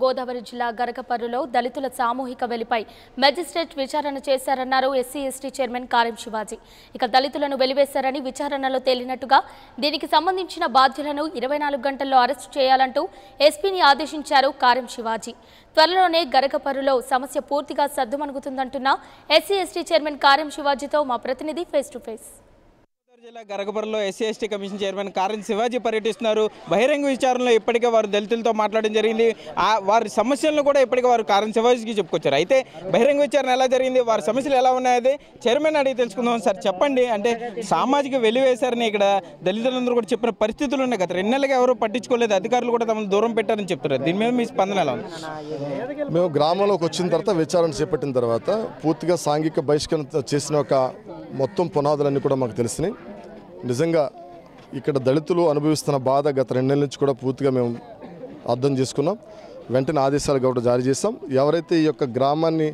గోదావరి జిల్లా గరకపర్రులో దళితుల సామూహిక వెలిపై మెజిస్ట్రేట్ విచారణ చేశారన్నారు ఎస్సీ ఎస్టీ చైర్మన్ కారెం శివాజీ. ఇక దళితులను వెలివేశారని విచారణలో తేలినట్టుగా దీనికి సంబంధించిన బాధ్యులను 24 గంటల్లో అరెస్టు చేయాలంటూ ఎస్పీని ఆదేశించారు కారెం శివాజీ. త్వరలోనే గరకపర్రులో సమస్య పూర్తిగా సద్దుమణుగుతుందంటున్న ఎస్సీ ఎస్టీ చైర్మన్ కారెం శివాజీతో మా ప్రతినిధి ఫేస్ టు ఫేస్. జిల్లా గరకపర్రులో ఎస్సీ ఎస్టీ కమిషన్ చైర్మన్ కారెం శివాజీ పర్యటిస్తున్నారు. బహిరంగ విచారణలో ఇప్పటికే వారు దళితులతో మాట్లాడడం జరిగింది. వారి సమస్యలను కూడా ఇప్పటికే వారు కారెం శివాజీకి చెప్పుకొచ్చారు. అయితే బహిరంగ విచారణ ఎలా జరిగింది, వారి సమస్యలు ఎలా ఉన్నాయది చైర్మన్ అడిగి తెలుసుకుందాం. సార్ చెప్పండి, అంటే సామాజిక వెలివేశారని ఇక్కడ దళితులందరూ కూడా చెప్పిన పరిస్థితులు ఉన్నాయి. గత 2 నెలలుగా ఎవరు పట్టించుకోలేదు, అధికారులు కూడా తమను దూరం పెట్టారని చెప్తున్నారు. దీని మీద మీ స్పందన ఎలా ఉంది? మేము గ్రామంలోకి వచ్చిన తర్వాత విచారణ చేపట్టిన తర్వాత పూర్తిగా సాంఘిక బహిష్కరణ చేసిన ఒక మొత్తం పునాదులన్నీ కూడా మాకు తెలిసినాయి. నిజంగా ఇక్కడ దళితులు అనుభవిస్తున్న బాధ గత 2 నెలల నుంచి కూడా పూర్తిగా మేము అర్థం చేసుకున్నాం. వెంటనే ఆదేశాలు కూడా జారీ చేస్తాం. ఎవరైతే ఈ యొక్క గ్రామాన్ని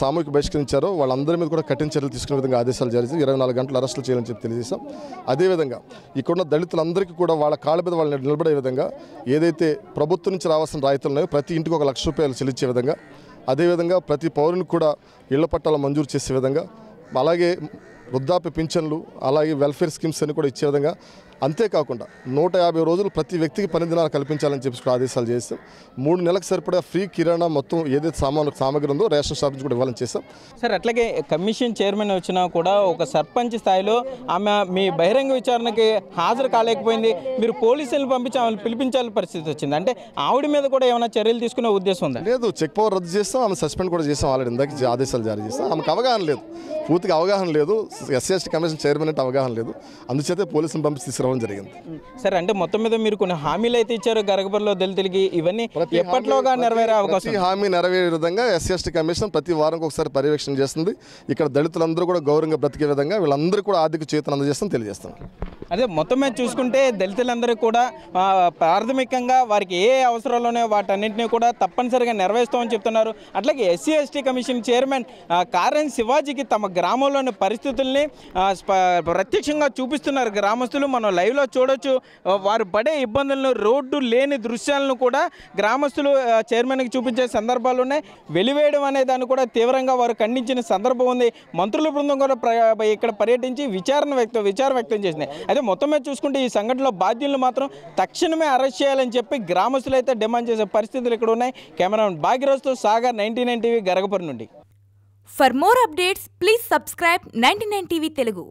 సామూహిక బహిష్కరించారో వాళ్ళందరి మీద కూడా కఠిన చర్యలు తీసుకునే విధంగా ఆదేశాలు జారీ చేసి 24 గంటలు అరెస్టులు చేయాలని చెప్పి తెలియజేశాం. అదేవిధంగా ఇక్కడున్న దళితులందరికీ కూడా వాళ్ళ కాళ్ళ మీద వాళ్ళని నిలబడే విధంగా ఏదైతే ప్రభుత్వం నుంచి రావాల్సిన రాయితీలు ఉన్నాయో ప్రతి ఇంటికి 1 లక్ష రూపాయలు చెల్లించే విధంగా, అదేవిధంగా ప్రతి పౌరునికి కూడా ఇళ్ల పట్టాలు మంజూరు చేసే విధంగా, అలాగే వృద్ధాప్య పింఛన్లు, అలాగే వెల్ఫేర్ స్కీమ్స్ అన్ని కూడా ఇచ్చే విధంగా, అంతేకాకుండా 150 రోజులు ప్రతి వ్యక్తికి 12 దినాలు కల్పించాలని చెప్పి ఆదేశాలు చేస్తాం. 3 నెలలకు సరిపడా ఫ్రీ కిరాణా మొత్తం ఏదైతే సామాగ్రి ఉందో రేషన్ షాప్ నుంచి కూడా ఇవ్వాలని చేస్తాం. సార్ అట్లాగే కమిషన్ చైర్మన్ వచ్చినా కూడా ఒక సర్పంచ్ స్థాయిలో ఆమె మీ బహిరంగ విచారణకి హాజరు కాలేకపోయింది. మీరు పోలీసులను పంపించి ఆమెను పిలిపించాల్సిన పరిస్థితి వచ్చింది. అంటే ఆవిడ మీద కూడా ఏమైనా చర్యలు తీసుకునే ఉద్దేశం ఉందా? లేదు, చెక్ పవర్ రద్దు చేస్తాం, ఆమె సస్పెండ్ కూడా చేస్తాం. ఆల్రెడీ ఇందాక ఆదేశాలు జారీ చేస్తాం. ఆమెకు అవగాహన లేదు, పూర్తిగా అవగాహన లేదు. ఎస్సీ ఎస్టీ కమిషన్ చైర్మన్ అంటే అవగాహన లేదు, అందుచేతే పోలీసులను పంపించి తీసుకురావడం జరిగింది. సరే, అంటే మొత్తం మీద మీరు కొన్ని హామీలు అయితే ఇచ్చారు గరకపర్రులో దళితులకి, ఇవన్నీ ఎప్పటిలోగా నెరవేరే అవకాశం? హామీ నెరవేరే విధంగా ఎస్సీ ఎస్టీ కమిషన్ ప్రతి వారంకి ఒకసారి పర్యవేక్షణ చేస్తుంది. ఇక్కడ దళితులందరూ కూడా గౌరవంగా బ్రతికే విధంగా వీళ్ళందరూ కూడా ఆర్థిక చేతన అందజేస్తాం తెలియజేస్తాం. అదే మొత్తం మీద చూసుకుంటే దళితులందరూ కూడా ప్రాథమికంగా వారికి ఏ అవసరాలున్నాయో వాటన్నింటినీ కూడా తప్పనిసరిగా నెరవేరుస్తామని చెప్తున్నారు. అట్లాగే ఎస్సీ ఎస్టీ కమిషన్ చైర్మన్ కారెం శివాజీకి తమ గ్రామంలోని పరిస్థితుల్ని ప్రత్యక్షంగా చూపిస్తున్నారు గ్రామస్తులు. మనం లైవ్లో చూడొచ్చు వారు పడే ఇబ్బందులను, రోడ్డు లేని దృశ్యాలను కూడా గ్రామస్తులు చైర్మన్కి చూపించే సందర్భాలు ఉన్నాయి. వెలివేయడం అనే దాన్ని కూడా తీవ్రంగా వారు ఖండించిన సందర్భం ఉంది. మంత్రుల బృందం కూడా ఇక్కడ పర్యటించి విచారం వ్యక్తం చేసినాయి. అయితే మొత్తం మీద చూసుకుంటే ఈ సంఘటనలో బాధ్యులను మాత్రం తక్షణమే అరెస్ట్ చేయాలని చెప్పి గ్రామస్తులు అయితే డిమాండ్ చేసే పరిస్థితులు ఇక్కడ ఉన్నాయి. కెమెరామెన్ భాగ్యరాజ్తో సాగర్, 99 టీవీ, గరకపర్రు నుండి. For more updates, please subscribe 99 TV Telugu.